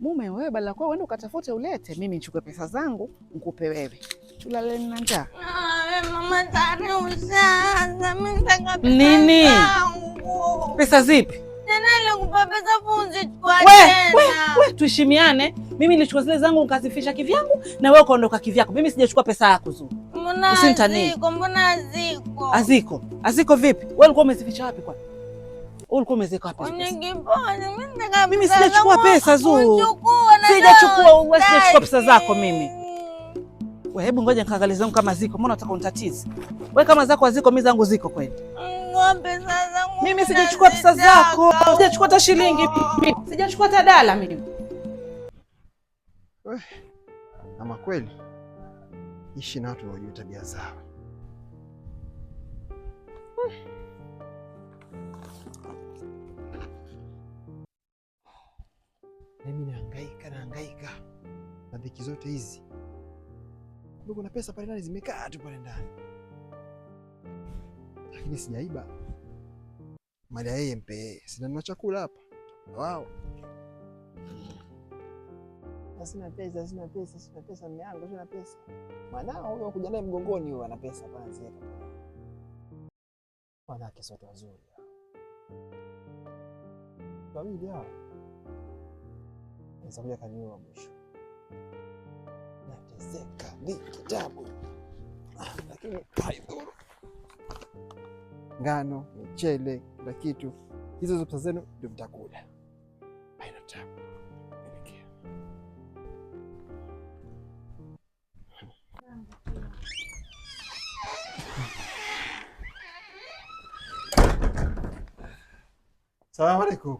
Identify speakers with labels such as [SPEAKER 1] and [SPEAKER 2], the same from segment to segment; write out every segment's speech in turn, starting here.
[SPEAKER 1] mume wewe, badala kwa uende ukatafute ulete, mimi nichukue pesa zangu nikupe wewe. Tulale na njaa.
[SPEAKER 2] Mama tare ushaanza, mimi nataka pesa.
[SPEAKER 1] Nini? Pesa zipi?
[SPEAKER 2] Tena nikupa pesa fuzi chukua tena.
[SPEAKER 1] We, tuheshimiane. Mimi nilichukua zile zangu nikazifisha kivyangu na wewe ukaondoka kivyako. Mimi sijachukua pesa yako Zuu.
[SPEAKER 2] Mbona aziko? Mbona aziko?
[SPEAKER 1] Aziko? Aziko vipi? Wewe ulikuwa umezificha wapi kwani? Ulikuwa umezeka wapi? Mimi sijachukua pesa Zuu. Sijachukua, wewe sijachukua pesa zako mimi. Wewe hebu ngoja nikaangalie zangu kama ziko. Mbona unataka unitatize? Wewe kama zako haziko, mimi zangu ziko kweli.
[SPEAKER 2] Pesa zangu.
[SPEAKER 1] Mimi sijachukua pesa zako. Sijachukua hata shilingi. Sijachukua hata dala mimi.
[SPEAKER 3] Ama kweli ishi na watu wanaojua tabia zao. Mimi nahangaika na dhiki zote hizi. Kumbe kuna pesa pale ndani zimekaa tu pale ndani. Lakini sijaiba. Mali yeye mpe. Sina chakula hapa. Wao. Sina pesa mume wangu, sina pesa. Mwanao huyo kuja naye mgongoni huyo ana pesa hapa zieka. Wanawake sote wazuri. Wawili hao. Nitakuja kaniua mwisho. Nateseka ni kitabu. Lakini haidhuru. Ngano, mchele, kila kitu. Hizo pesa zenu ndio mtakula. Haina tabu. Salamu alaykum.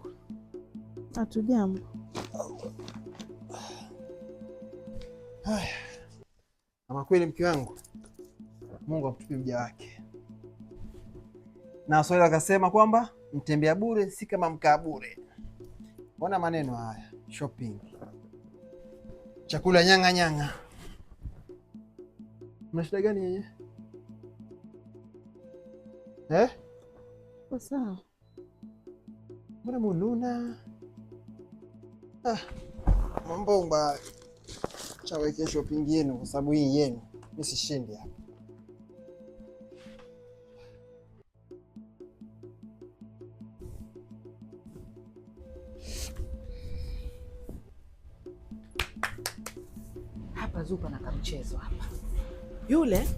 [SPEAKER 1] Hatujambo.
[SPEAKER 3] Haya. Ama kweli mke wangu, Mungu amtupie mja wake. Na Waswahili wakasema kwamba mtembea bure si kama mkaa bure. Mbona maneno haya? Shopping, chakula nyang'a. Mna shida gani yeye?
[SPEAKER 1] Kwa sawa.
[SPEAKER 3] Mbona mununa? Mambo mbaya. Chaweke shopping yenu kwa sababu hii yenu. Mimi sishindi hapa.
[SPEAKER 1] Hapa Zupa na kamchezo hapa. Yule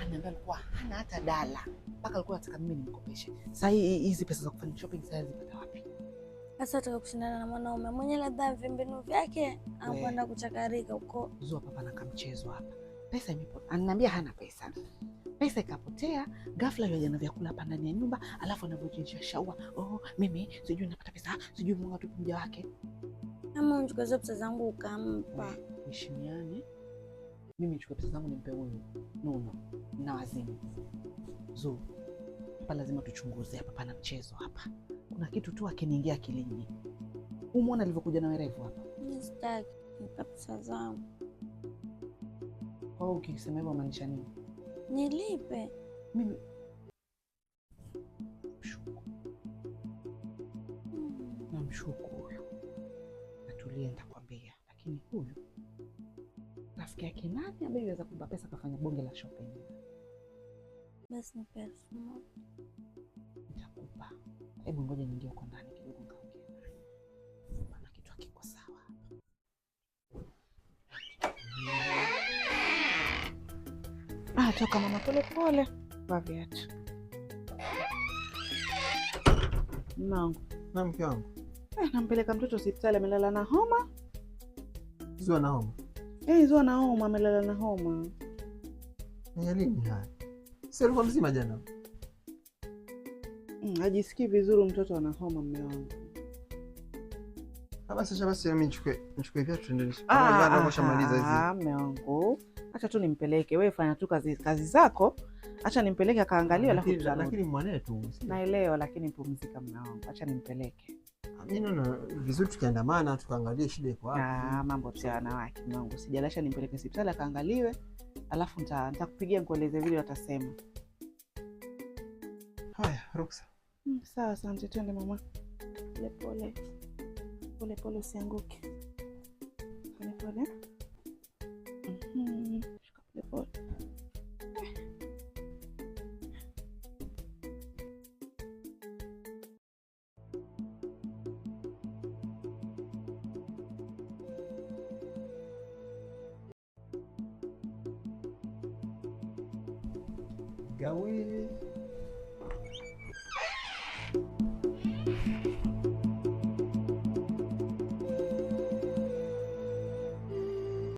[SPEAKER 1] ananiambia alikuwa hana hata dala. Mpaka alikuwa anataka mimi nimkopeshe. Sasa hizi pesa za kufanya shopping sasa zipata wapi?
[SPEAKER 2] Sasa tutaka kushindana na mwanaume mwenye labda vimbinu vyake anakwenda kuchakarika huko.
[SPEAKER 1] Zupa papa na kamchezo hapa. Pesa imepotea. Ananiambia hana pesa. Pesa ikapotea, ghafla yeye ana vyakula hapa ndani ya nyumba, alafu anavyojiisha shaua. Mimi sijui napata pesa, sijui Mungu atupe mja wake.
[SPEAKER 2] Ama unachukua pesa zangu ukampa.
[SPEAKER 1] Heshimiane. Mimi nichukue pesa zangu nimpe huyu. No. Na wazimu. Zu. Hapa lazima tuchunguze hapa pana mchezo hapa. Kuna kitu tu akiniingia akilini. Umeona alivyokuja na werevu hapa?
[SPEAKER 2] Mimi sitaki pesa zangu.
[SPEAKER 1] Kwa hiyo ukisema hivyo maanisha nini?
[SPEAKER 2] Nilipe.
[SPEAKER 1] Mimi namshuku huyu. Natulia nitakwambia. Lakini huyu rafiki yake nani ambaye anaweza kumpa pesa kafanya bonge la shopping?
[SPEAKER 2] Basi ni pesa.
[SPEAKER 1] Nitakupa. Hebu ngoja niingie huko ndani kidogo nikaongea naye. Maana kitu hakiko sawa. Toka mama pole. Kwa viatu. Mangu.
[SPEAKER 3] Na mke wangu.
[SPEAKER 1] Nampeleka mtoto hospitali amelala na homa.
[SPEAKER 3] Zua na homa.
[SPEAKER 1] Zua na homa, amelala na homa.
[SPEAKER 3] Ni lini haya? Sio alikuwa mzima jana.
[SPEAKER 1] Hajisikii vizuri mtoto ana homa mume wangu.
[SPEAKER 3] Basi mimi nichukue viatu tuendelee. Kama ndio shamaliza hizi.
[SPEAKER 1] Mume wangu. Acha tu nimpeleke. Wewe fanya tu kazi zako. Acha nimpeleke akaangalie alafu
[SPEAKER 3] lakini mwanee tu.
[SPEAKER 1] Naelewa lakini pumzika mume wangu. Acha nimpeleke.
[SPEAKER 3] Mimi naona vizuri tukiandamana tukaangalie shida iko wapi.
[SPEAKER 1] Mambo tu ya wanawake mume wangu. Sijalasha nimpeleke hospitali akaangaliwe. Alafu nitakupigia nikueleze vile watasema.
[SPEAKER 3] Haya, ruksa.
[SPEAKER 1] Sawa, asante, twende mama. Pole usianguke. polepole. Shika polepole.
[SPEAKER 3] Gawe